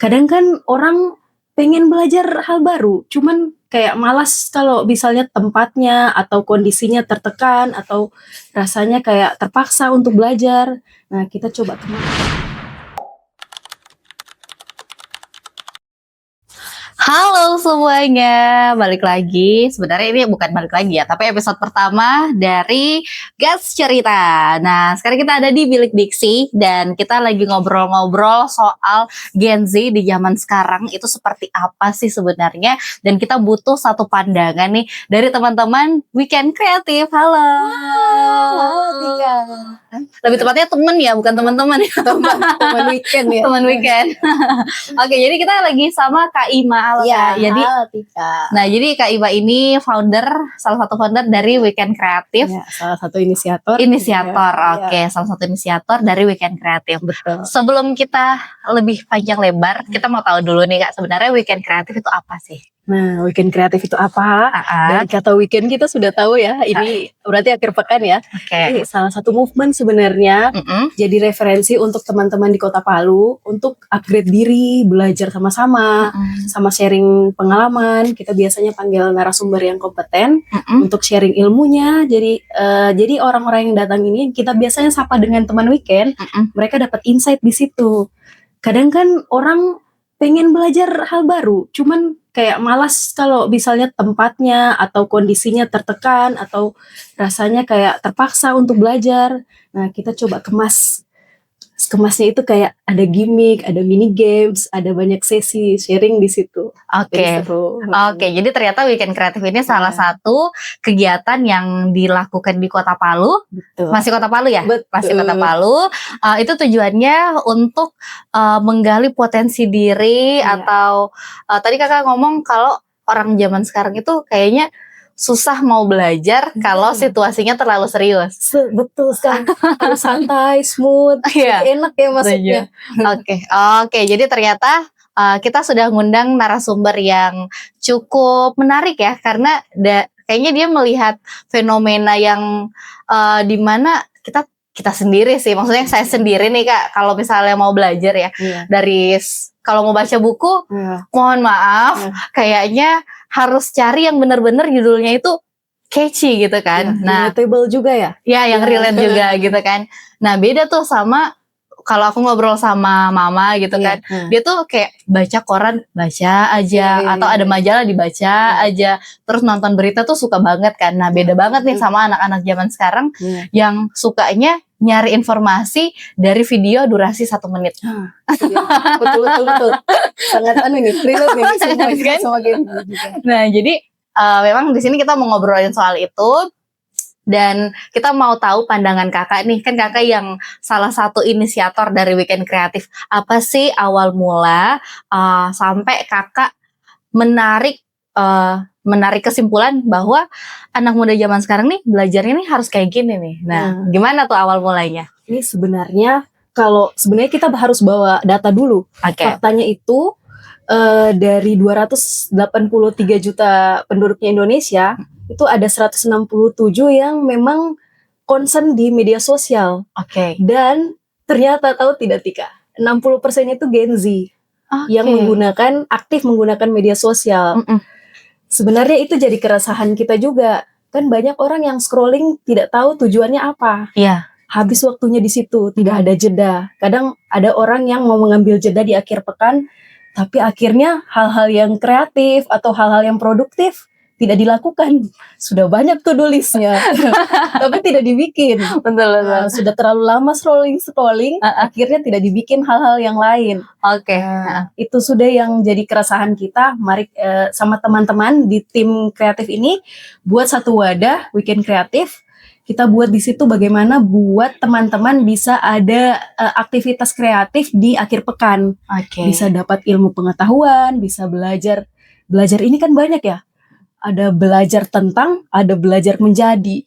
Kadang kan orang pengen belajar hal baru, cuman kayak malas kalau misalnya tempatnya atau kondisinya tertekan atau rasanya kayak terpaksa untuk belajar. Nah, kita coba Halo semuanya, balik lagi. Sebenarnya ini bukan balik lagi ya, tapi episode pertama dari Gas Cerita. Nah, sekarang kita ada di Bilik Diksi dan kita lagi ngobrol-ngobrol soal Gen Z di zaman sekarang itu seperti apa sih sebenarnya. Dan kita butuh satu pandangan nih dari teman-teman Weekend Kreatif. Halo. Halo Tika. Lebih tepatnya temen ya, bukan teman-teman ya. Teman weekend ya. Teman weekend. Oke, jadi kita lagi sama Kak Ima. Halo, Iya, Kak. Jadi, halo Tika. nah jadi Kak Ima ini salah satu founder dari Weekend Kreatif. Ya, salah satu inisiator. Inisiator, Ya, oke, salah satu inisiator dari Weekend Kreatif. betul. Sebelum kita lebih panjang lebar, kita mau tahu dulu nih Kak, sebenarnya Weekend Kreatif itu apa sih? Nah, weekend kreatif itu apa? Dari kata weekend kita sudah tahu ya, ini berarti akhir pekan ya. Oke. Ini salah satu movement sebenarnya, jadi referensi untuk teman-teman di Kota Palu untuk upgrade diri, belajar sama-sama, sama sharing pengalaman. Kita biasanya panggil narasumber yang kompeten untuk sharing ilmunya. Jadi orang-orang yang datang ini kita biasanya sapa dengan teman weekend, mereka dapat insight di situ. Kadang kan orang pengen belajar hal baru, cuman kayak malas kalau misalnya tempatnya atau kondisinya tertekan atau rasanya kayak terpaksa untuk belajar. Nah, kita coba kemasnya itu kayak ada gimmick, ada mini games, ada banyak sesi sharing di situ. Oke. Oke, jadi ternyata Weekend Kreatif ini salah satu kegiatan yang dilakukan di Kota Palu. Betul. Masih Kota Palu ya? Betul. Masih Kota Palu. Itu tujuannya untuk menggali potensi diri atau tadi Kakak ngomong kalau orang zaman sekarang itu kayaknya susah mau belajar kalau situasinya terlalu serius. Betul sekali. Santai, smooth, enak ya maksudnya. Oke. Jadi ternyata kita sudah ngundang narasumber yang cukup menarik ya, karena kayaknya dia melihat fenomena yang dimana kita sendiri sih, maksudnya saya sendiri nih Kak, kalau misalnya mau belajar ya, kalau mau baca buku, mohon maaf, kayaknya harus cari yang benar-benar judulnya itu catchy gitu kan. Relatable juga ya? Ya, yang relate juga gitu kan. Nah, beda tuh sama kalau aku ngobrol sama mama gitu kan, dia tuh kayak baca koran, baca aja, atau ada majalah dibaca aja, terus nonton berita tuh suka banget kan. Nah, beda banget nih sama anak-anak zaman sekarang yang sukanya nyari informasi dari video durasi 1 menit. Betul. Sangat relate nih sama game. Nah, jadi memang di sini kita mau ngobrolin soal itu. Dan kita mau tahu pandangan Kakak nih, kan Kakak yang salah satu inisiator dari Weekend Kreatif. Apa sih awal mula sampai Kakak menarik kesimpulan bahwa anak muda zaman sekarang nih belajarnya nih harus kayak gini nih. Nah, gimana tuh awal mulanya? Ini sebenarnya kita harus bawa data dulu. Faktanya itu dari 283 juta penduduknya Indonesia, itu ada 167 yang memang concern di media sosial. Dan ternyata tahu tidak Tika, 60% itu Gen Z yang aktif menggunakan media sosial. Sebenarnya itu jadi keresahan kita juga. Kan banyak orang yang scrolling tidak tahu tujuannya apa. Habis waktunya di situ, tidak ada jeda. Kadang ada orang yang mau mengambil jeda di akhir pekan, tapi akhirnya hal-hal yang kreatif atau hal-hal yang produktif tidak dilakukan. Sudah banyak to-do list-nya, tapi tidak dibikin. Betul. Sudah terlalu lama scrolling, akhirnya tidak dibikin hal-hal yang lain. Itu sudah yang jadi keresahan kita. Mari sama teman-teman di tim kreatif ini buat satu wadah Weekend Kreatif. Kita buat di situ bagaimana buat teman-teman bisa ada aktivitas kreatif di akhir pekan. Bisa dapat ilmu pengetahuan, bisa belajar. Belajar ini kan banyak ya. Ada belajar tentang, ada belajar menjadi.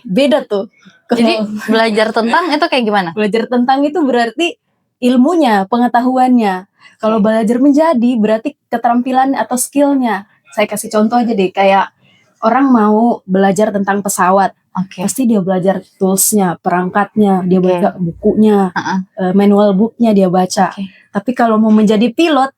Beda tuh. Jadi belajar tentang itu kayak gimana? Belajar tentang itu berarti ilmunya, pengetahuannya. Kalau belajar menjadi berarti keterampilan atau skillnya. Saya kasih contoh aja deh, kayak orang mau belajar tentang pesawat. Pasti dia belajar toolsnya, perangkatnya, dia baca bukunya, manual booknya dia baca. Tapi kalau mau menjadi pilot,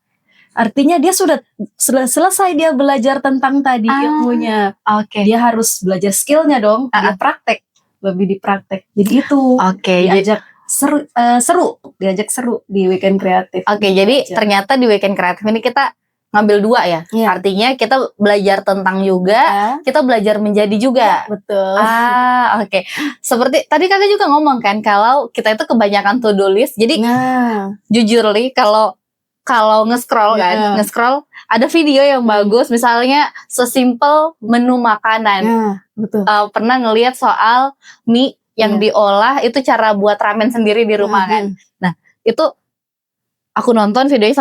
artinya dia sudah selesai dia belajar tentang tadi ilmunya. Oke. Dia harus belajar skillnya dong. Dia praktek, lebih dipraktek. Jadi itu diajak diajak seru di Weekend Kreatif. Oke, jadi ternyata di Weekend Kreatif ini kita ngambil 2 ya. Artinya kita belajar tentang juga, kita belajar menjadi juga. Betul. Oke. Seperti tadi Kakak juga ngomong kan kalau kita itu kebanyakan to do list. Jadi jujur li kalau nge-scroll kan, nge-scroll ada video yang bagus, misalnya sesimpel menu makanan. Betul. Pernah ngelihat soal mie yang diolah itu cara buat ramen sendiri di rumah kan. Nah, itu aku nonton videonya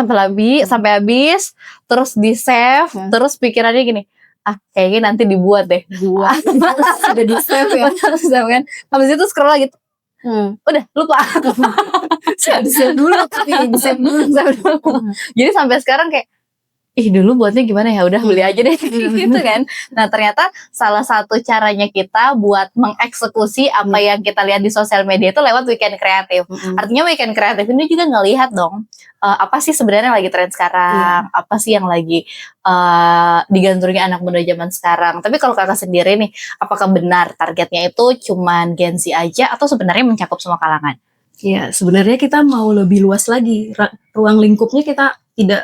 sampai habis, terus di-save, terus pikirannya gini, kayaknya nanti dibuat deh. Sudah di-save ya. Kan. Habis itu scroll lagi. Udah lupa. Di-save dulu tapi di-save dulu. Jadi sampai sekarang kayak dulu buatnya gimana ya, udah beli aja deh gitu kan. Nah, ternyata salah satu caranya kita buat mengeksekusi apa yang kita lihat di sosial media itu lewat Weekend Kreatif. Artinya Weekend Kreatif ini juga ngelihat dong apa sih sebenarnya lagi tren sekarang, apa sih yang lagi digandrungi anak muda zaman sekarang. Tapi kalau Kakak sendiri nih, apakah benar targetnya itu cuman Gen Z aja atau sebenarnya mencakup semua kalangan? Ya, sebenarnya kita mau lebih luas lagi. Ruang lingkupnya kita tidak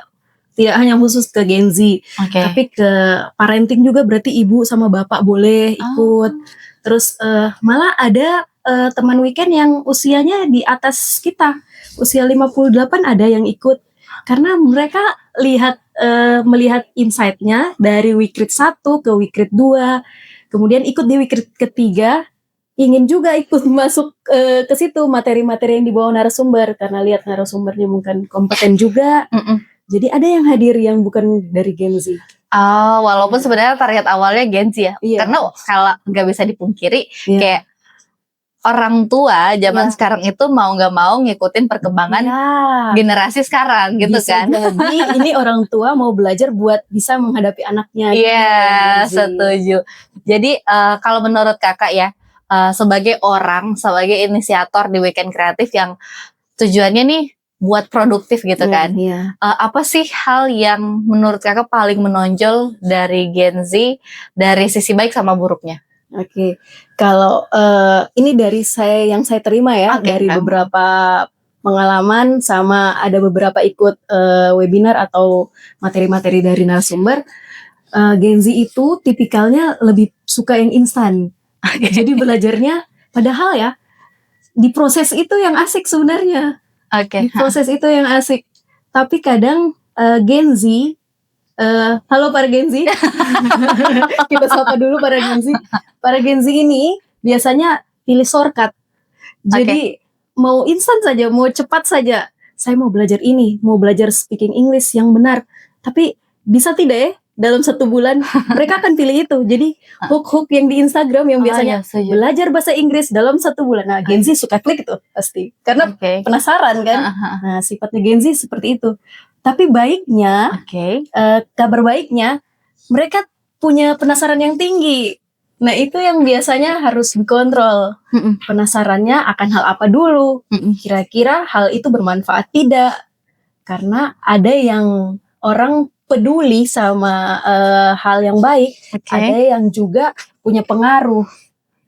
hanya khusus ke Gen Z, tapi ke parenting juga, berarti ibu sama bapak boleh ikut. Terus malah ada teman weekend yang usianya di atas kita, usia 58 ada yang ikut. Karena mereka melihat insight-nya dari Weekrit 1 ke Weekrit 2, kemudian ikut di Weekrit ketiga, ingin juga ikut masuk ke situ materi-materi yang dibawa narasumber, karena lihat narasumbernya mungkin kompeten juga. Jadi ada yang hadir yang bukan dari Gen Z. Walaupun sebenarnya target awalnya Gen Z ya. Karena kalau nggak bisa dipungkiri, kayak orang tua zaman sekarang itu mau nggak mau ngikutin perkembangan generasi sekarang gitu kan. Jadi ini orang tua mau belajar buat bisa menghadapi anaknya. Setuju. Jadi kalau menurut Kakak ya, sebagai inisiator di Weekend Kreatif yang tujuannya nih buat produktif gitu kan. Apa sih hal yang menurut Kakak paling menonjol dari Gen Z dari sisi baik sama buruknya? Oke. Kalau ini dari yang saya terima ya, dari beberapa pengalaman sama ada beberapa ikut webinar atau materi-materi dari narasumber. Gen Z itu tipikalnya lebih suka yang instan. Jadi belajarnya, padahal ya di proses itu yang asik sebenarnya. Di proses itu yang asik. Tapi kadang Gen Z, halo para Gen Z, kita sapa dulu para Gen Z. Para Gen Z ini biasanya pilih shortcut. Jadi mau instan saja, mau cepat saja. Saya mau belajar ini, mau belajar speaking English yang benar. Tapi bisa tidak ya? Dalam 1 bulan mereka akan pilih itu. Jadi hook-hook yang di Instagram yang biasanya belajar bahasa Inggris dalam 1 bulan. Nah, Gen Z suka klik itu pasti karena penasaran kan. Nah, sifatnya Gen Z seperti itu. Tapi baiknya, kabar baiknya, mereka punya penasaran yang tinggi. Nah, itu yang biasanya harus dikontrol. Penasarannya akan hal apa dulu? Kira-kira hal itu bermanfaat tidak? Karena ada yang orang peduli sama hal yang baik, ada yang juga punya pengaruh.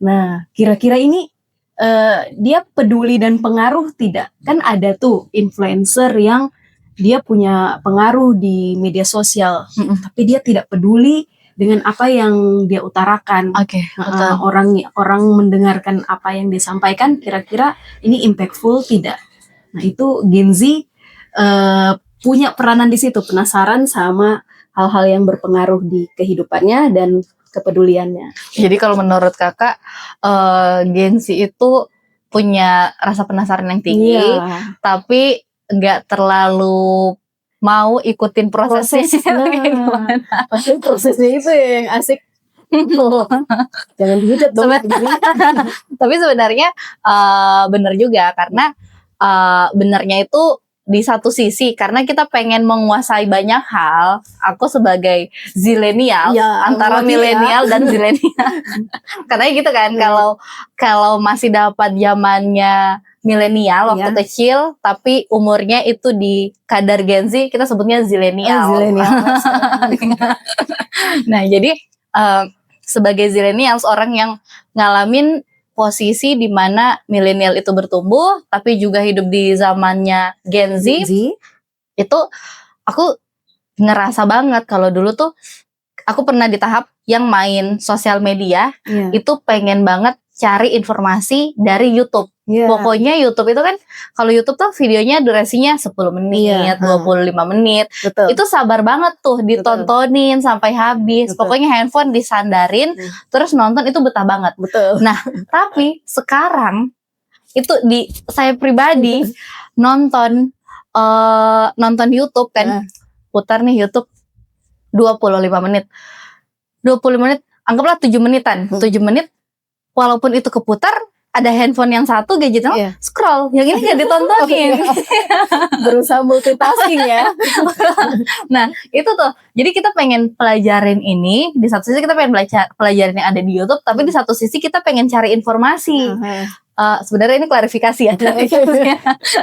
Nah, kira-kira ini dia peduli dan pengaruh tidak? Kan ada tuh influencer yang dia punya pengaruh di media sosial, tapi dia tidak peduli dengan apa yang dia utarakan. Orang mendengarkan apa yang disampaikan, kira-kira ini impactful tidak? Nah, itu Gen Z punya peranan di situ, penasaran sama hal-hal yang berpengaruh di kehidupannya dan kepeduliannya. Jadi kalau menurut Kakak, Gen Z itu punya rasa penasaran yang tinggi, tapi nggak terlalu mau ikutin prosesnya. Pasti prosesnya itu yang asik. Jangan dihujat dong. Tapi sebenarnya benar juga, karena benernya itu di satu sisi karena kita pengen menguasai banyak hal. Aku sebagai zilenial, antara milenial dan zilenial, katanya gitu kan. Kalau masih dapat zamannya milenial waktu kecil, tapi umurnya itu di kadar Gen Z, kita sebutnya zilenial. Zilenial. Nah, jadi sebagai zilenial, orang yang ngalamin posisi di mana milenial itu bertumbuh, tapi juga hidup di zamannya Gen Z. Itu aku ngerasa banget kalau dulu tuh aku pernah di tahap yang main sosial media, itu pengen banget cari informasi dari YouTube. Pokoknya YouTube itu kan, kalau YouTube tuh videonya durasinya 10 menit, 25 menit. Betul. Itu sabar banget tuh ditontonin sampai habis. Betul. Pokoknya handphone disandarin, terus nonton itu betah banget. Betul. Nah, tapi sekarang itu saya pribadi nonton YouTube kan, putar nih YouTube 25 menit. 20 menit, anggaplah 7 menitan. 7 menit, walaupun itu keputar, ada handphone yang satu, gadgetnya scroll. Yang ini gak ditontonin. Berusaha multitasking ya. Nah, itu tuh. Jadi kita pengen pelajarin ini. Di satu sisi kita pengen pelajarin yang ada di YouTube, tapi di satu sisi kita pengen cari informasi. Sebenarnya ini klarifikasi ya.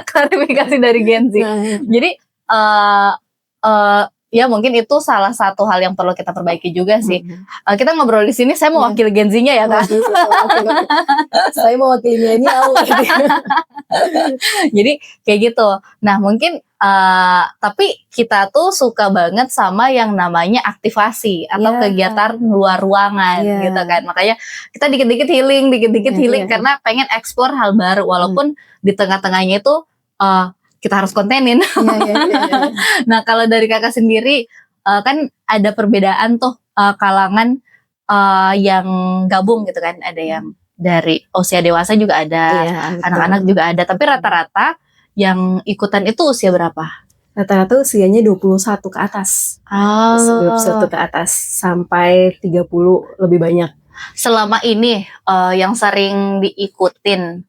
Klarifikasi dari Gen Z. Jadi, ya mungkin itu salah satu hal yang perlu kita perbaiki juga sih. Kita ngobrol di sini, saya mewakili Gen Z-nya ya kan. Saya mewakili milenial. Jadi kayak gitu. Nah mungkin tapi kita tuh suka banget sama yang namanya aktivasi atau kegiatan luar ruangan gitu kan. Makanya kita dikit-dikit healing, karena pengen eksplor hal baru. Walaupun di tengah-tengahnya itu kita harus kontenin. Nah kalau dari kakak sendiri kan ada perbedaan tuh kalangan yang gabung gitu kan, ada yang dari usia dewasa juga ada, anak-anak juga ada, tapi rata-rata yang ikutan itu usia berapa? Rata-rata usianya 21 ke atas. 21 ke atas sampai 30 lebih banyak. Selama ini yang sering diikutin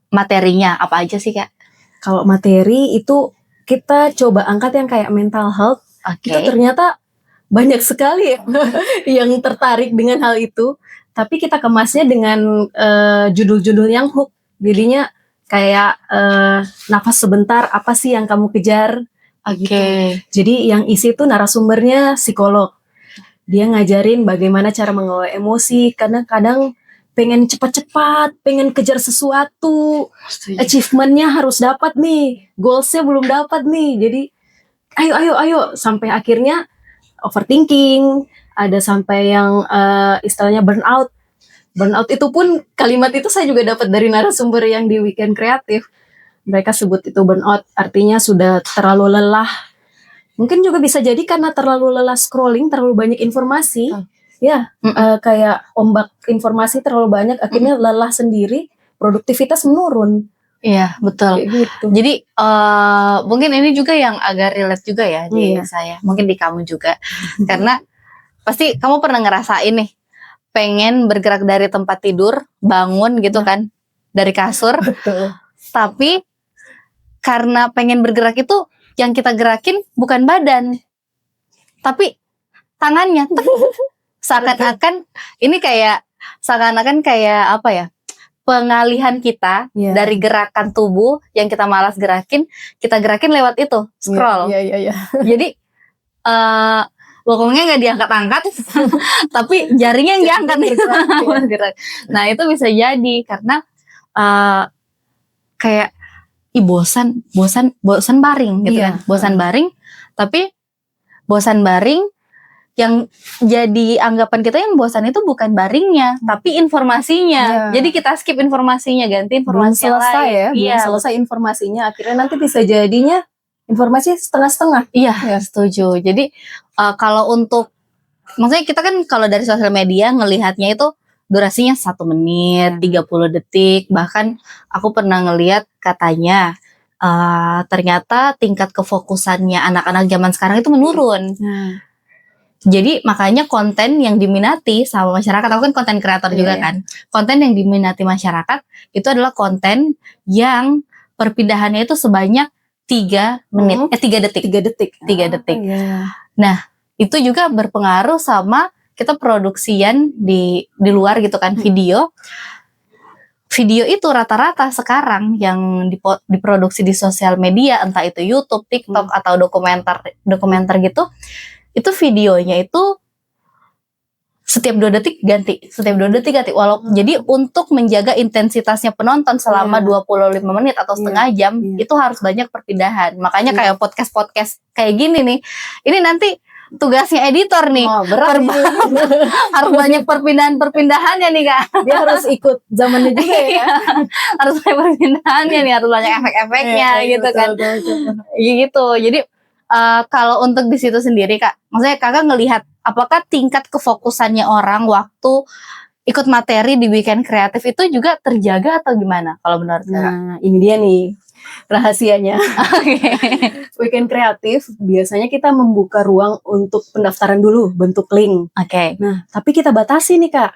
materinya apa aja sih Kak? Kalau materi itu kita coba angkat yang kayak mental health. Itu ternyata banyak sekali yang tertarik dengan hal itu. Tapi kita kemasnya dengan judul-judul yang hook. Jadinya kayak nafas sebentar, apa sih yang kamu kejar? Gitu. Jadi yang isi itu narasumbernya psikolog. Dia ngajarin bagaimana cara mengelola emosi. Kadang-kadang pengen cepat-cepat, pengen kejar sesuatu, achievementnya harus dapat nih, goalsnya belum dapat nih, jadi ayo, sampai akhirnya overthinking, ada sampai yang istilahnya burnout itu pun kalimat itu saya juga dapat dari narasumber yang di Weekend Kreatif, mereka sebut itu burnout, artinya sudah terlalu lelah, mungkin juga bisa jadi karena terlalu lelah scrolling, terlalu banyak informasi. Kayak ombak informasi terlalu banyak, akhirnya lelah sendiri, produktivitas menurun. Iya betul. Gitu. Jadi mungkin ini juga yang agak relate juga ya di saya, mungkin di kamu juga, karena pasti kamu pernah ngerasain nih, pengen bergerak dari tempat tidur, bangun gitu kan, dari kasur. Betul. Tapi karena pengen bergerak itu, yang kita gerakin bukan badan, tapi tangannya. Seakan-akan ini kayak apa ya, pengalihan kita dari gerakan tubuh yang kita malas gerakin, kita gerakin lewat itu scroll. Jadi bokongnya nggak diangkat-angkat, tapi jarinya yang diangkat nih. Nah itu bisa jadi karena kayak bosan baring gitu kan, bosan baring, tapi bosan baring yang jadi anggapan kita yang bosan itu bukan baringnya, tapi informasinya. Jadi kita skip informasinya, ganti informasi belum selesai lain. Belum selesai informasinya, akhirnya nanti bisa jadinya informasi setengah-setengah. Iya, setuju. Jadi kalau untuk, maksudnya kita kan kalau dari sosial media ngelihatnya itu durasinya 1 menit, 30 detik, bahkan aku pernah ngelihat katanya ternyata tingkat kefokusannya anak-anak zaman sekarang itu menurun. Jadi makanya konten yang diminati sama masyarakat, aku kan konten kreator juga kan, konten yang diminati masyarakat itu adalah konten yang perpindahannya itu sebanyak 3 menit, 3 detik. 3 detik. Nah itu juga berpengaruh sama kita produksian di luar gitu kan, video itu rata-rata sekarang yang diproduksi di sosial media, entah itu YouTube, TikTok atau dokumenter gitu, itu videonya itu setiap 2 detik ganti. Jadi untuk menjaga intensitasnya penonton selama 25 menit atau setengah jam, itu harus banyak perpindahan. Makanya kayak podcast kayak gini nih, ini nanti tugasnya editor nih, harus banyak perpindahannya nih Kak. Dia harus ikut zamannya juga ya. Harus banyak perpindahannya nih, harus banyak efek-efeknya gitu kan. Gitu. Jadi kalau untuk di situ sendiri Kak, maksudnya Kakak ngelihat apakah tingkat kefokusannya orang waktu ikut materi di weekend kreatif itu juga terjaga atau gimana kalau menurut Kakak? Nah, ini dia nih rahasianya. Weekend kreatif biasanya kita membuka ruang untuk pendaftaran dulu, bentuk link. Nah, tapi kita batasi nih Kak,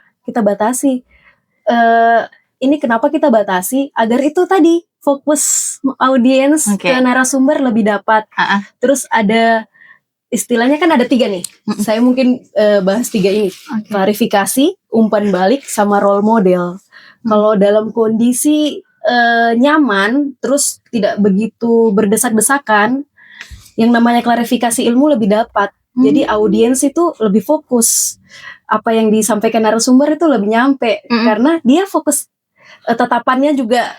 ini kenapa kita batasi? Agar itu tadi fokus audiens ke narasumber lebih dapat. Terus ada istilahnya kan ada 3 nih. Saya mungkin bahas 3 ini. Klarifikasi, umpan balik, sama role model. Kalau dalam kondisi nyaman, terus tidak begitu berdesak-desakan, yang namanya klarifikasi ilmu lebih dapat. Jadi audiens itu lebih fokus. Apa yang disampaikan narasumber itu lebih nyampe. Karena dia fokus, tatapannya juga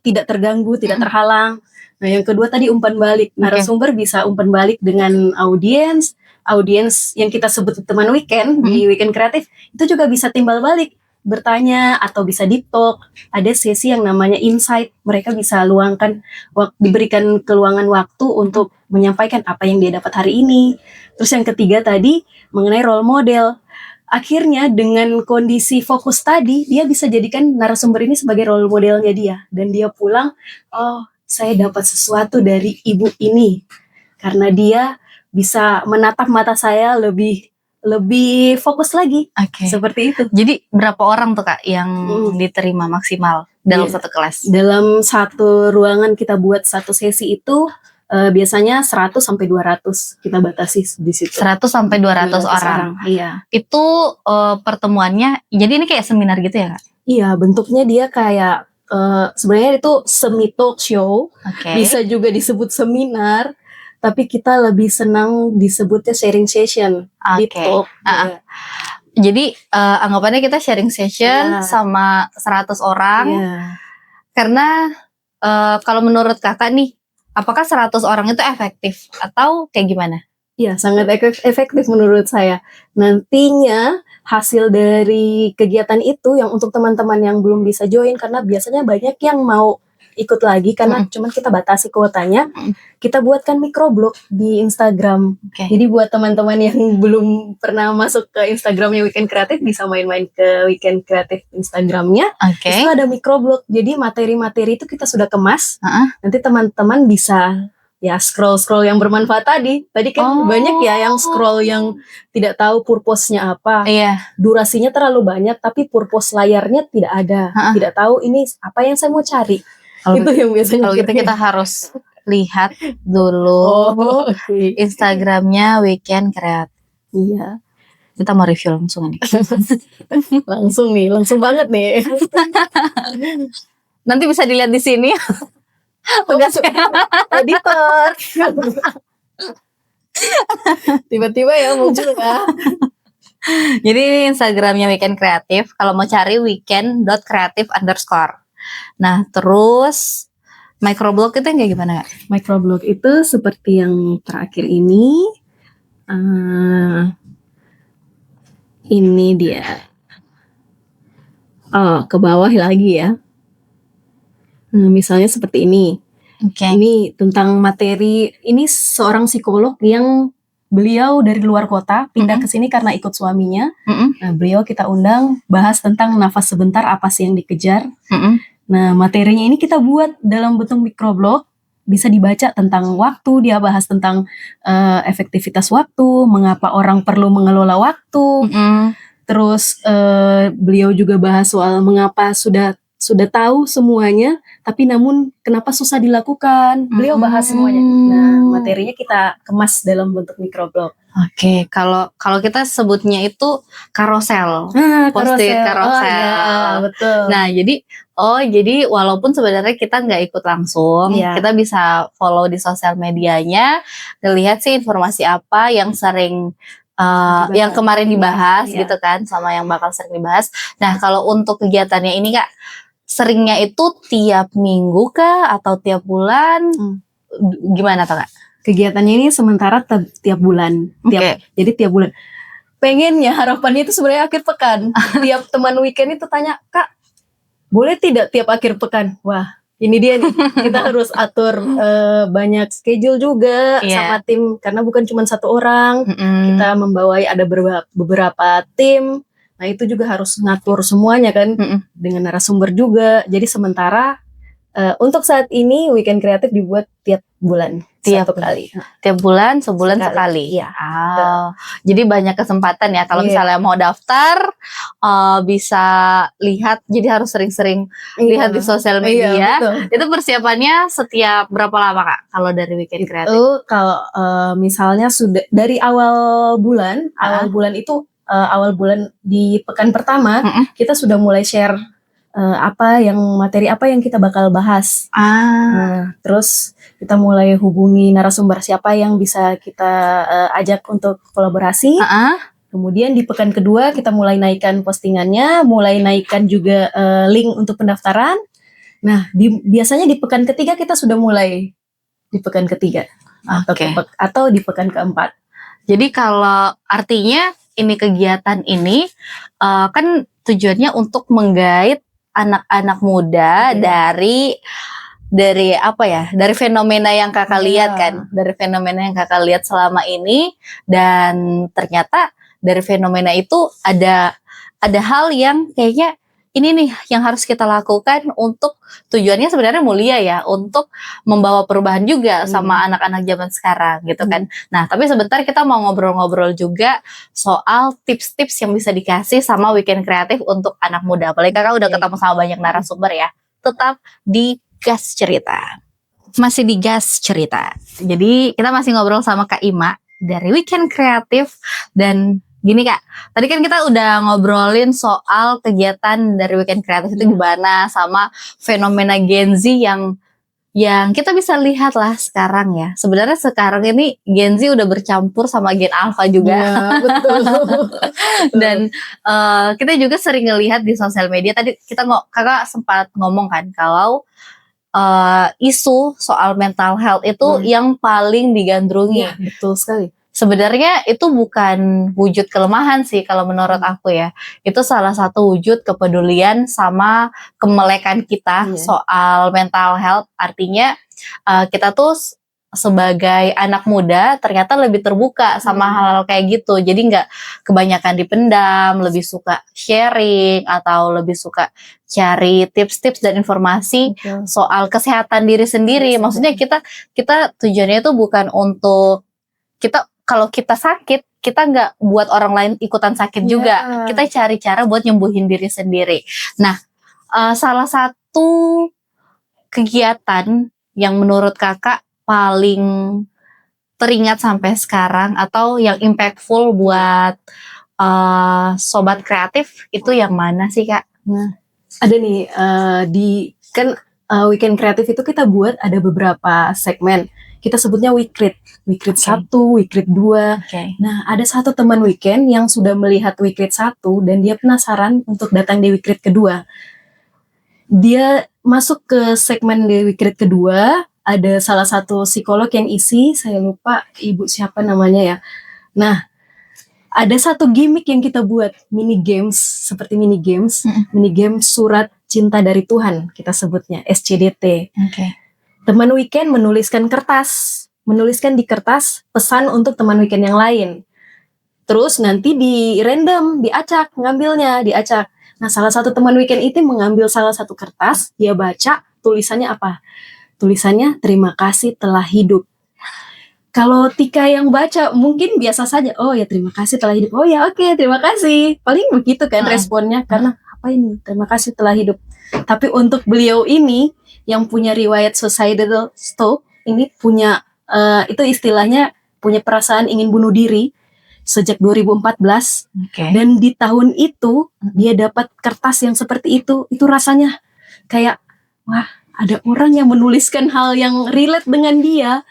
tidak terganggu, tidak terhalang. Nah, yang kedua tadi umpan balik. Narasumber bisa umpan balik dengan audiens yang kita sebut teman weekend di weekend kreatif, itu juga bisa timbal balik, bertanya atau bisa deep talk. Ada sesi yang namanya insight, mereka bisa diberikan keluangan waktu untuk menyampaikan apa yang dia dapat hari ini. Terus yang ketiga tadi mengenai role model. Akhirnya dengan kondisi fokus tadi, dia bisa jadikan narasumber ini sebagai role modelnya dia. Dan dia pulang, oh saya dapat sesuatu dari ibu ini. Karena dia bisa menatap mata saya lebih fokus lagi. Seperti itu. Jadi berapa orang tuh Kak yang diterima maksimal dalam satu kelas? Dalam satu ruangan kita buat satu sesi itu biasanya 100 sampai 200 kita batasi di situ. 100 sampai 200 orang. Iya. Itu pertemuannya, jadi ini kayak seminar gitu ya Kak? Iya, bentuknya dia kayak sebenarnya itu semi talk show. Bisa juga disebut seminar, tapi kita lebih senang disebutnya sharing session. Deep talk. Jadi anggapannya kita sharing session sama 100 orang. Karena kalau menurut Kakak nih, apakah 100 orang itu efektif atau kayak gimana? Iya, sangat efektif menurut saya. Nantinya hasil dari kegiatan itu yang untuk teman-teman yang belum bisa join, karena biasanya banyak yang mau ikut lagi karena cuman kita batasi kuotanya, kita buatkan microblog di Instagram. Jadi buat teman-teman yang belum pernah masuk ke Instagramnya Weekend Kreatif, bisa main-main ke Weekend Kreatif Instagramnya. Itu ada microblog, jadi materi-materi itu kita sudah kemas. Nanti teman-teman bisa ya scroll yang bermanfaat tadi kan banyak ya yang scroll yang tidak tahu purpose-nya apa. Durasinya terlalu banyak tapi purpose layarnya tidak ada. Tidak tahu ini apa yang saya mau cari. Itu yang biasanya. Kalau gitu kita harus lihat dulu Instagramnya Weekend Kreatif. Iya. Kita mau review langsung nih. langsung banget nih. Nanti bisa dilihat di sini. Tugasnya editor. Tiba-tiba ya muncul ya. Jadi ini Instagramnya Weekend Kreatif. Kalau mau cari weekend.kreatif_. Nah terus microblog itu yang kayak gimana Kak? Microblog itu seperti yang terakhir ini. Ini dia. Ke bawah lagi ya. Misalnya seperti ini. Ini tentang materi. Ini seorang psikolog yang beliau dari luar kota pindah ke sini karena ikut suaminya. Nah, beliau kita undang bahas tentang nafas sebentar, apa sih yang dikejar. Nah, materinya ini kita buat dalam bentuk microblog. Bisa dibaca tentang waktu, dia bahas tentang efektivitas waktu, mengapa orang perlu mengelola waktu. Terus beliau juga bahas soal mengapa sudah tahu semuanya, tapi namun kenapa susah dilakukan. Beliau bahas semuanya. Nah, materinya kita kemas dalam bentuk microblog. Oke, kalau kalau kita sebutnya itu karosel, post-it Karosel. Oh karosel. iya, betul. Nah, jadi walaupun sebenarnya kita nggak ikut langsung, Iya. kita bisa follow di sosial medianya, ngelihat sih informasi apa yang sering yang kemarin dibahas Iya. gitu kan, sama yang bakal sering dibahas. Nah, kalau untuk kegiatannya ini Kak, seringnya itu tiap minggu kah atau tiap bulan? Gimana tuh Kak? Kegiatannya ini sementara tiap bulan. Jadi tiap bulan. Pengennya harapannya itu sebenarnya akhir pekan. Tiap teman weekend itu tanya, "Kak, boleh tidak tiap akhir pekan?" Wah, ini dia nih. Kita harus atur banyak schedule juga sama tim karena bukan cuma satu orang. Kita membawai ada beberapa tim. Nah, itu juga harus ngatur semuanya kan dengan narasumber juga. Jadi sementara untuk saat ini weekend kreatif dibuat tiap bulan. Satu kali. Tiap bulan, sebulan sekali. Iya. Jadi banyak kesempatan ya. Kalau misalnya mau daftar, bisa lihat. Jadi harus sering-sering lihat di sosial media. Itu persiapannya setiap berapa lama Kak? Kalau dari weekend kreatif? Itu kalau misalnya sudah dari awal bulan awal bulan di pekan pertama kita sudah mulai share materi apa yang kita bakal bahas. Terus kita mulai hubungi narasumber siapa yang bisa kita ajak untuk kolaborasi. Kemudian di pekan kedua kita mulai naikkan postingannya, mulai naikkan juga link untuk pendaftaran. Nah, biasanya di pekan ketiga kita sudah mulai di pekan ketiga atau di pekan keempat. Jadi kalau artinya ini kegiatan ini kan tujuannya untuk menggait anak-anak muda dari apa ya, dari fenomena yang kakak lihat kan, dari fenomena yang kakak lihat selama ini, dan ternyata dari fenomena itu ada hal yang kayaknya ini nih yang harus kita lakukan untuk tujuannya sebenarnya mulia ya, untuk membawa perubahan juga sama anak-anak zaman sekarang gitu kan. Nah, tapi sebentar kita mau ngobrol-ngobrol juga soal tips-tips yang bisa dikasih sama weekend kreatif untuk anak muda. Apalagi kakak udah ketemu sama banyak narasumber ya. Tetap di Gas Cerita. Masih di Gas Cerita. Jadi kita masih ngobrol sama Kak Ima dari Weekend Kreatif. Dan gini Kak, tadi kan kita udah ngobrolin soal kegiatan dari Weekend Kreatif itu gimana, sama fenomena Gen Z yang kita bisa lihat lah sekarang ya. Sebenarnya sekarang ini Gen Z udah bercampur sama Gen Alpha juga. Ya, betul. Dan kita juga sering ngelihat di sosial media. Tadi kakak sempat ngomong kan kalau isu soal mental health itu yang paling digandrungi. Ya, betul sekali. Sebenarnya itu bukan wujud kelemahan sih kalau menurut aku ya. Itu salah satu wujud kepedulian sama kemelekan kita soal mental health. Artinya kita tuh sebagai anak muda ternyata lebih terbuka sama hal-hal kayak gitu. Jadi nggak kebanyakan dipendam, lebih suka sharing atau lebih suka cari tips-tips dan informasi soal kesehatan diri sendiri. Maksudnya kita tujuannya itu bukan untuk kalau kita sakit, kita nggak buat orang lain ikutan sakit juga. Kita cari cara buat nyembuhin diri sendiri. Nah, salah satu kegiatan yang menurut kakak paling teringat sampai sekarang atau yang impactful buat sobat kreatif itu yang mana sih Kak? Ada nih weekend kreatif itu kita buat ada beberapa segmen. Kita sebutnya Weekrit 1, Weekrit 2. Nah, ada satu teman weekend yang sudah melihat Weekrit 1 dan dia penasaran untuk datang di Weekrit kedua. Dia masuk ke segmen di Weekrit kedua, ada salah satu psikolog yang isi, saya lupa ibu siapa namanya ya. Nah, ada satu gimmick yang kita buat, mini games mini games surat cinta dari Tuhan, kita sebutnya SCDT. Teman weekend menuliskan di kertas pesan untuk teman weekend yang lain. Terus nanti di random, diacak. Nah, salah satu teman weekend itu mengambil salah satu kertas, dia baca, tulisannya apa? Tulisannya, terima kasih telah hidup. Kalau Tika yang baca, mungkin biasa saja, oh ya terima kasih telah hidup. Oh ya oke, terima kasih. Paling begitu kan responnya, karena apa ini? Terima kasih telah hidup. Tapi untuk beliau ini, yang punya riwayat suicidal stroke, ini punya itu istilahnya punya perasaan ingin bunuh diri. sejak 2014. Dan di tahun itu dia dapat kertas yang seperti itu rasanya kayak wah, ada orang yang menuliskan hal yang relate dengan dia.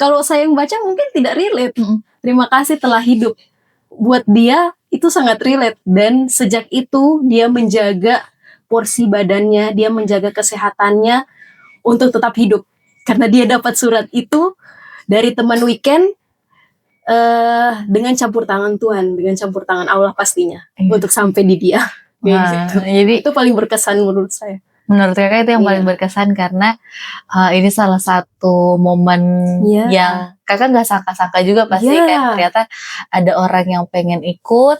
Kalau saya yang baca mungkin tidak relate. Terima kasih telah hidup. Buat dia itu sangat relate, dan sejak itu dia menjaga porsi badannya, dia menjaga kesehatannya untuk tetap hidup. Karena dia dapat surat itu dari teman weekend, dengan campur tangan Tuhan, dengan campur tangan Allah pastinya, untuk sampai di dia. Gitu. Jadi itu paling berkesan menurut saya. Menurut kakak itu yang paling berkesan karena ini salah satu momen yang kakak nggak sangka-sangka juga pasti kayak ternyata ada orang yang pengen ikut,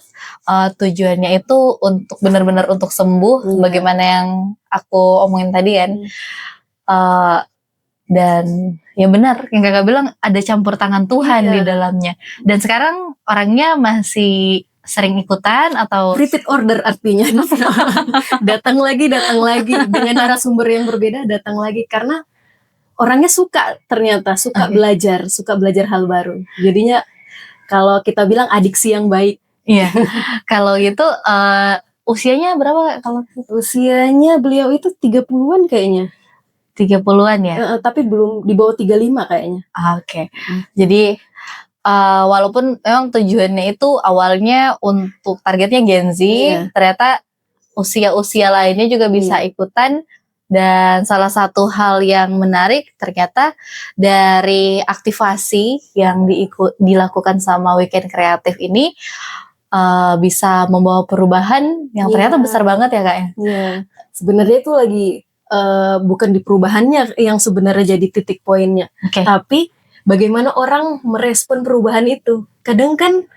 tujuannya itu untuk benar-benar untuk sembuh, bagaimana yang aku omongin tadi kan. Dan ya benar yang kakak bilang ada campur tangan Tuhan di dalamnya. Dan sekarang orangnya masih sering ikutan atau repeat order artinya datang lagi dengan narasumber yang berbeda, datang lagi karena orangnya ternyata suka belajar hal baru. Jadinya kalau kita bilang adiksi yang baik. Iya. Kalau gitu usianya berapa? Kalau usianya beliau itu 30-an kayaknya. 30-an ya? Tapi belum di bawah 35 kayaknya. Oke. Jadi walaupun memang tujuannya itu awalnya untuk targetnya Gen Z, ternyata usia-usia lainnya juga bisa ikutan. Dan salah satu hal yang menarik ternyata dari aktivasi yang dilakukan sama Weekend Kreatif ini bisa membawa perubahan yang ternyata besar banget ya Kak ya? Iya. Sebenarnya itu lagi bukan di perubahannya yang sebenarnya jadi titik poinnya, tapi bagaimana orang merespon perubahan itu. Kadang kan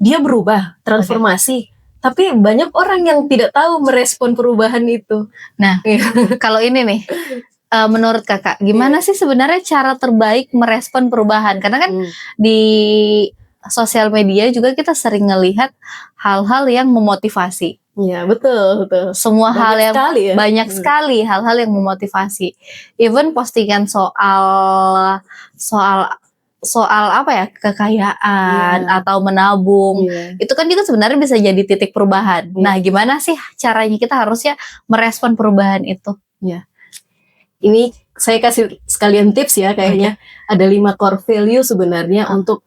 dia berubah, transformasi, tapi banyak orang yang tidak tahu merespon perubahan itu. Nah, kalau ini nih, menurut kakak, gimana sih sebenarnya cara terbaik merespon perubahan? Karena kan di sosial media juga kita sering ngelihat hal-hal yang memotivasi. Iya, betul. Semua hal yang banyak sekali hal-hal yang memotivasi. Even postingan soal apa ya, kekayaan atau menabung. Itu kan juga sebenarnya bisa jadi titik perubahan. Nah, gimana sih caranya kita harusnya merespon perubahan itu? Ini saya kasih sekalian tips ya kayaknya. Ada 5 core value sebenarnya untuk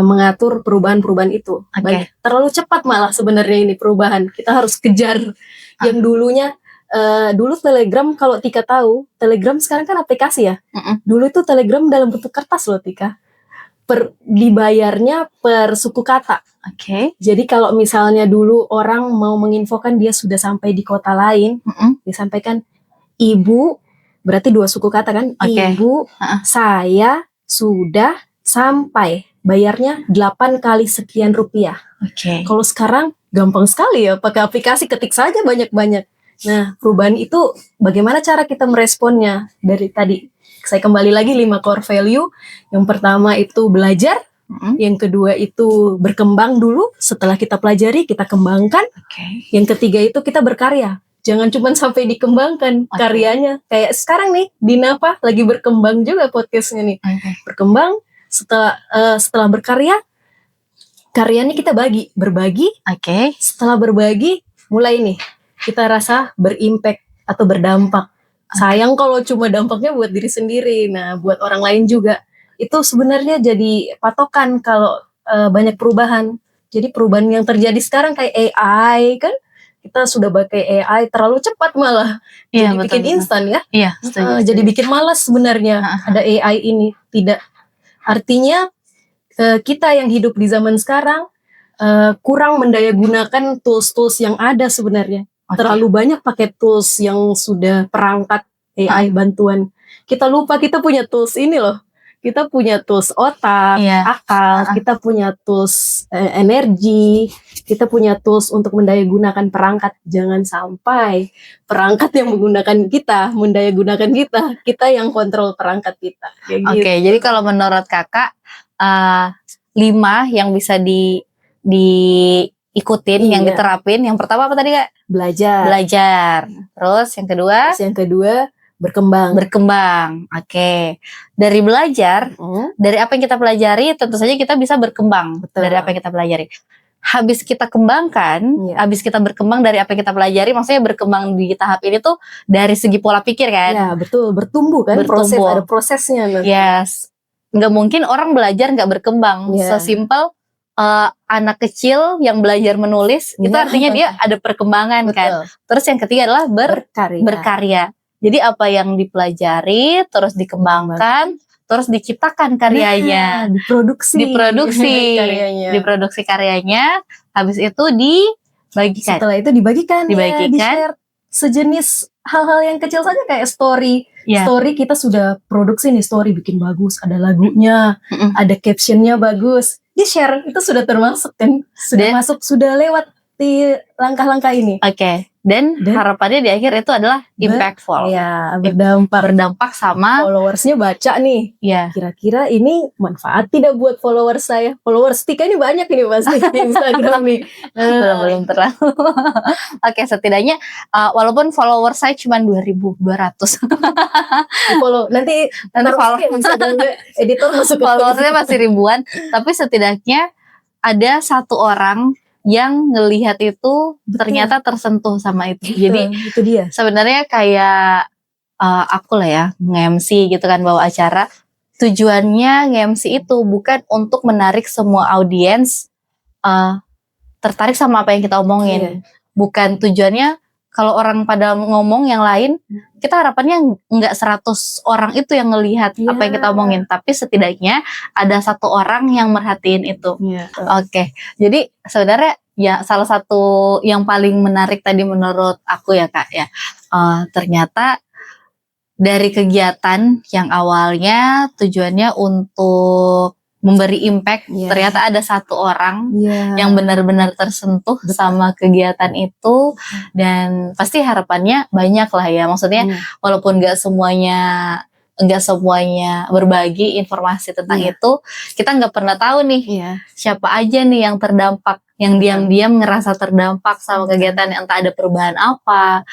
mengatur perubahan-perubahan itu. Terlalu cepat malah sebenarnya ini perubahan. Kita harus kejar yang dulunya. Dulu Telegram, kalau Tika tahu, Telegram sekarang kan aplikasi ya. Dulu itu Telegram dalam bentuk kertas loh Tika. Dibayarnya per suku kata. Jadi kalau misalnya dulu orang mau menginfokan dia sudah sampai di kota lain, disampaikan ibu, berarti 2 suku kata kan. Ibu, saya sudah sampai. Bayarnya 8 kali sekian rupiah. Kalau sekarang gampang sekali ya, pakai aplikasi, ketik saja banyak-banyak. Nah, perubahan itu bagaimana cara kita meresponnya? Dari tadi saya kembali lagi 5 core value. Yang pertama itu belajar, yang kedua itu berkembang dulu, setelah kita pelajari kita kembangkan. Yang ketiga itu kita berkarya. Jangan cuma sampai dikembangkan karyanya. Kayak sekarang nih di Napa lagi berkembang juga podcastnya nih. Berkembang. Setelah berkarya, karyanya kita berbagi. Setelah berbagi, mulai nih kita rasa berimpact atau berdampak. Sayang kalau cuma dampaknya buat diri sendiri. Nah, buat orang lain juga. Itu sebenarnya jadi patokan kalau banyak perubahan. Jadi perubahan yang terjadi sekarang kayak AI kan, kita sudah pakai AI terlalu cepat malah. Jadi bikin instan ya. Jadi bikin malas sebenarnya ada AI ini. Tidak. Artinya kita yang hidup di zaman sekarang kurang mendayagunakan tools-tools yang ada sebenarnya. Terlalu banyak pakai tools yang sudah perangkat AI bantuan. Kita lupa kita punya tools ini loh. Kita punya tools otak, akal, kita punya tools energi, kita punya tools untuk mendayagunakan perangkat. Jangan sampai perangkat yang menggunakan kita, mendayagunakan kita yang kontrol perangkat kita. Jadi kalau menurut kakak 5 yang bisa diikutin, yang diterapin. Yang pertama apa tadi Kak? Belajar. Terus yang kedua? Berkembang. Oke. Dari belajar, dari apa yang kita pelajari, tentu saja kita bisa berkembang. Betul. Dari apa yang kita pelajari. Habis kita kembangkan, habis kita berkembang dari apa yang kita pelajari, maksudnya berkembang di tahap ini tuh dari segi pola pikir kan? Ya, betul. Bertumbuh kan? Ada prosesnya. Yes. Nggak mungkin orang belajar nggak berkembang. Sesimpel anak kecil yang belajar menulis, itu artinya dia ada perkembangan. Betul. Kan? Terus yang ketiga adalah berkarya. Jadi apa yang dipelajari, terus dikembangkan, terus diciptakan karyanya, diproduksi karyanya, habis itu dibagikan. Setelah itu dibagikan. Di-share sejenis hal-hal yang kecil saja kayak story. Story kita sudah produksi nih, story bikin bagus, ada lagunya, ada captionnya bagus, di-share, itu sudah termasuk kan, sudah lewat di langkah-langkah ini. Oke. Dan harapannya di akhir itu adalah impactful. Ya, berdampak sama followersnya baca nih. Ya. Kira-kira ini manfaat tidak buat followers saya? Followers Tika ini banyak ini pasti di Instagram nih. Belum terlalu. Oke, setidaknya walaupun followers saya cuma 2.200. Follow nanti follow editor masuk followersnya masih ribuan, tapi setidaknya ada satu orang yang ngelihat itu ternyata tersentuh sama itu. Jadi itu dia. Sebenarnya kayak aku lah ya nge-MC gitu kan, bawa acara. Tujuannya nge-MC itu bukan untuk menarik semua audiens tertarik sama apa yang kita omongin. Bukan tujuannya kalau orang pada ngomong yang lain, kita harapannya nggak 100 orang itu yang ngelihat apa yang kita omongin, tapi setidaknya ada satu orang yang merhatiin itu. Oke. Jadi sebenarnya ya salah satu yang paling menarik tadi menurut aku ya Kak ya, ternyata dari kegiatan yang awalnya tujuannya untuk memberi impact, ternyata ada satu orang yang benar-benar tersentuh sama kegiatan itu, dan pasti harapannya banyak lah ya, maksudnya walaupun nggak semuanya berbagi informasi tentang itu, kita nggak pernah tahu nih siapa aja nih yang terdampak, yang diam-diam ngerasa terdampak sama kegiatan, entah ada perubahan apa.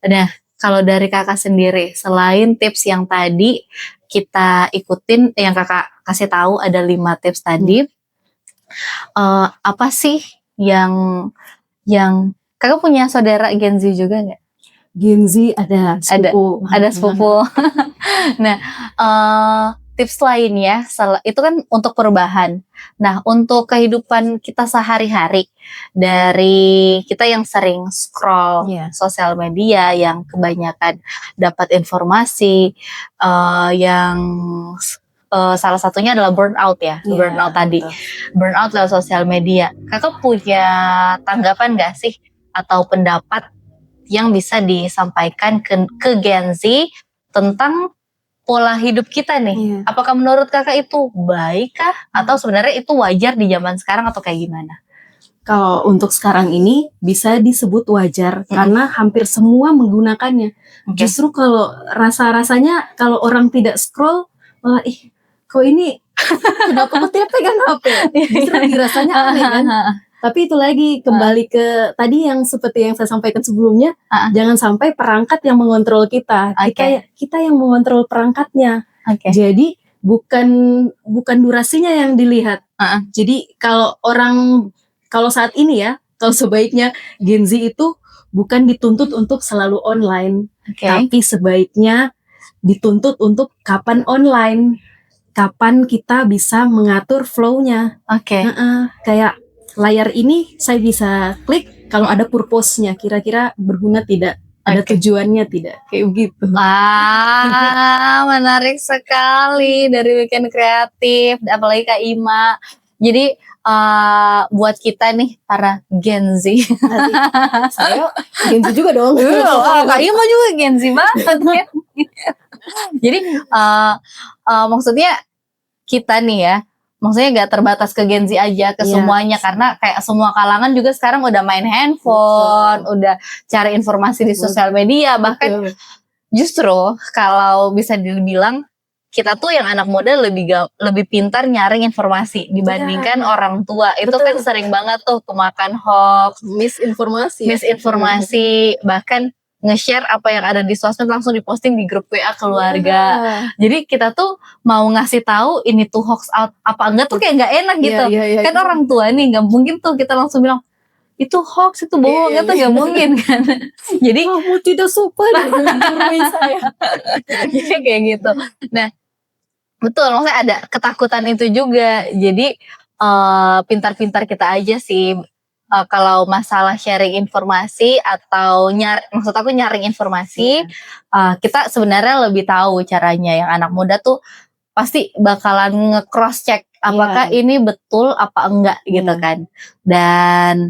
Nah, kalau dari kakak sendiri, selain tips yang tadi kita ikutin, yang kakak kasih tahu ada 5 tips tadi, apa sih yang kakak punya saudara Gen Z juga nggak? Gen Z ada sepupu. Nah, tips lainnya itu kan untuk perubahan. Nah, untuk kehidupan kita sehari-hari, dari kita yang sering scroll sosial media, yang kebanyakan dapat informasi, yang salah satunya adalah burnout ya, burnout tadi, burnout lewat sosial media. Kakak punya tanggapan nggak sih atau pendapat yang bisa disampaikan ke Gen Z tentang pola hidup kita nih? Apakah menurut kakak itu baik kah? Atau sebenarnya itu wajar di zaman sekarang atau kayak gimana? Kalau untuk sekarang ini bisa disebut wajar karena hampir semua menggunakannya. Justru kalau rasanya kalau orang tidak scroll, malah kok ini kenapa dia pegang HP? Justru dirasanya aneh kan. Tapi itu lagi kembali ke tadi yang seperti yang saya sampaikan sebelumnya, jangan sampai perangkat yang mengontrol kita. Kita yang mengontrol perangkatnya. Jadi bukan durasinya yang dilihat. Jadi kalau saat ini ya, kalau sebaiknya Gen Z itu bukan dituntut untuk selalu online, tapi sebaiknya dituntut untuk kapan online, kapan kita bisa mengatur flow-nya. Kayak layar ini saya bisa klik kalau ada purpose-nya, kira-kira berguna tidak, ada tujuannya tidak, kayak begitu. Menarik sekali dari Weekend Kreatif, apalagi Kak Ima. Jadi buat kita nih para Gen Z, saya Gen Z juga dong. Kak Ima juga Gen Z banget. Jadi maksudnya kita nih ya, maksudnya gak terbatas ke Gen Z aja, ke semuanya, karena kayak semua kalangan juga sekarang udah main handphone, udah cari informasi di sosial media, bahkan justru kalau bisa dibilang kita tuh yang anak muda lebih pintar nyaring informasi dibandingkan orang tua. Itu kan sering banget tuh kemakan hoax, misinformasi, bahkan nge-share apa yang ada di sosmed langsung diposting di grup WA keluarga. Jadi kita tuh mau ngasih tahu ini tuh hoax apa enggak tuh kayak nggak enak gitu. Kan orang tua nih nggak mungkin tuh kita langsung bilang itu hoax, itu bohong, itu nggak mungkin kan. Jadi kamu tidak sopan menggurui saya. Jadi kayak gitu. Nah, betul, maksudnya ada ketakutan itu juga. Jadi pintar-pintar kita aja sih. Kalau masalah sharing informasi atau maksud aku nyaring informasi, kita sebenarnya lebih tahu caranya. Yang anak muda tuh pasti bakalan nge-cross check apakah ini betul apa enggak gitu kan. Dan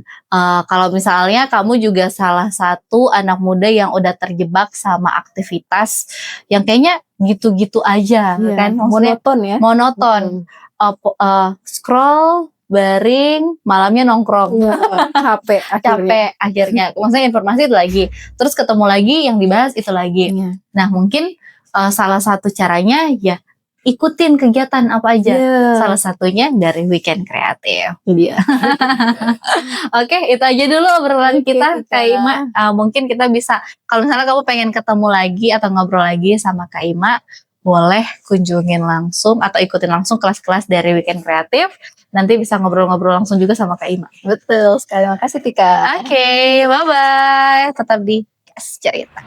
kalau misalnya kamu juga salah satu anak muda yang udah terjebak sama aktivitas yang kayaknya gitu-gitu aja kan, maksudnya monoton. Scroll, baring, malamnya nongkrong, capek akhirnya. Maksudnya informasi itu lagi, terus ketemu lagi yang dibahas itu lagi. Nah mungkin salah satu caranya ya ikutin kegiatan apa aja. Salah satunya dari Weekend Kreatif. Oke, itu aja dulu obrolan kita, Kak Ima. Mungkin kita bisa, kalau misalnya kamu pengen ketemu lagi atau ngobrol lagi sama Kak Ima, boleh kunjungin langsung atau ikutin langsung kelas-kelas dari Weekend Kreatif. Nanti bisa ngobrol-ngobrol langsung juga sama Kak Ima. Betul sekali, makasih Tika. Oke, bye-bye. Tetap di Kes Cerita.